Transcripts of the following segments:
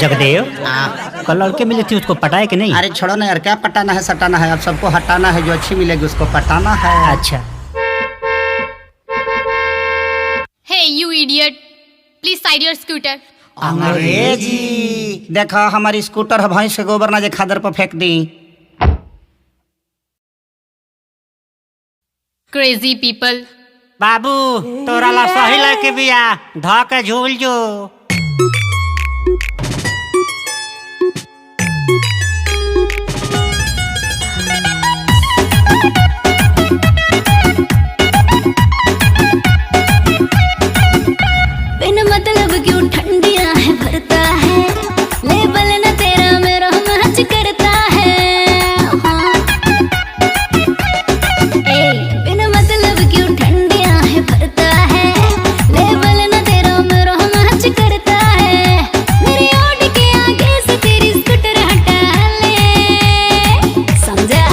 जगदेव, कल लड़के मिली थी, उसको पटाए कि नहीं? अरे छोड़ो ना यार, क्या पटाना है सटाना है, अब सबको हटाना है, जो अच्छी मिलेगी उसको पटाना है। अच्छा। Hey you idiot! Please side your scooter. अंग्रेजी देखा, हमारी स्कूटर है, भैंस के गोबर ना जे खादर पर फेंक दी। Crazy people. बाबू, तोरा ला सही लड़के बिया, धा के झूल जो। बिन मतलब क्यों ठंडियां है भरता है, लेबल न तेरा मेरा मैच करता है। हाँ। बिन मतलब क्यों ठंडियां है भरता है, लेबल न तेरा मेरा मैच करता है। मेरी ओट के आगे से तेरी स्कूटर हटा ले, समझा?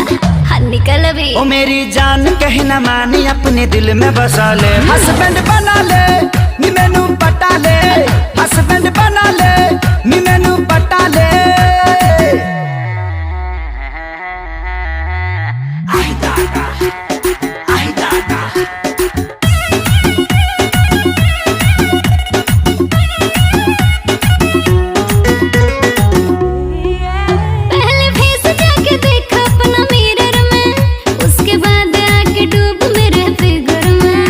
हाँ निकल भी। ओ मेरी जान कहीं न मानी, अपने दिल में बसा ले, हस्बैंड बना ले, नी मैनू पटा ले, हस्बैंड बना ले, नी मैनू पटा ले। आई दादा, आई दादा। पहले फेस जाके देख अपना मिरर में, उसके बाद आके डूब मेरे फिगर में।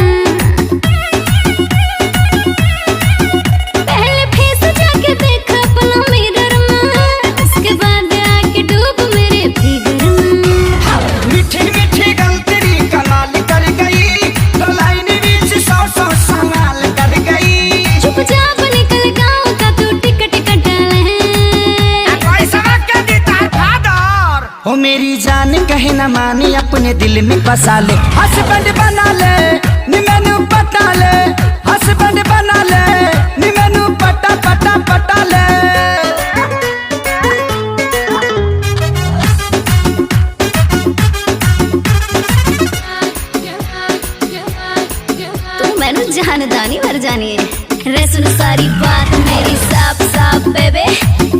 पहले फेस जाके देख अपना मिरर में, उसके बाद आके डूब मेरे फिगर में। मीठी मीठी गल तेरी कमाल कर गई, तो लाइन बीच सौ सौ सवाल कर गई। चुपचाप निकल गाँव का तू टिकट कटा ले। हो मेरी जान कहीं न मानी, अपने दिल में बसा ले, हस्बैंड बना ले, नी मैनू पटा ले, हस्बैंड बना ले, नी मैनू पटा पटा पटा ले। तू मैनू जानदानी मर जानी है। रे सुन सारी बात मेरी साफ साफ बेबे,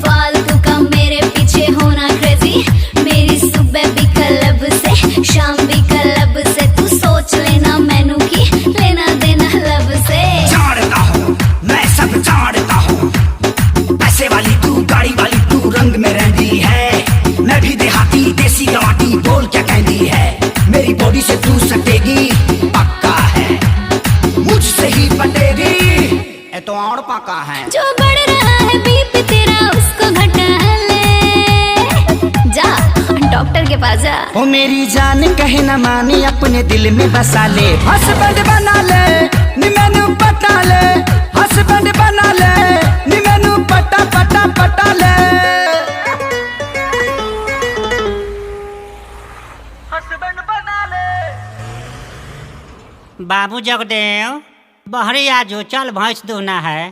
फालतू का मेरे पीछे होना क्रेजी। मेरी सुबह भी क्लब से, शाम भी क्लब से, तू सोच लेना मैनू की लेना देना लब से। जानता हूँ मैं सब जानता हूँ, पैसे वाली तू, गाड़ी वाली तू, रंग में रहती है। मैं भी देहाती देसी गवाटी, बोल क्या कहती है। मेरी बॉडी से तू सटेगी, पक्का है, मुझसे ही पटेगी, ये तो और पक्का है। जो बढ़ रहा है बीपी तेरा उसको घटा ले, जा डॉक्टर के पास जा। ओ मेरी जान कहीं न मानी, अपने दिल में बसा ले, हस्बैंड बना ले, नी मैनू पटा ले, हस्बैंड बना ले, नी मैनू पटा पटा पटा ले। हस्बैंड बना ले। बाबू जगदेव, बहरी आजो, चल भैंस दूना है।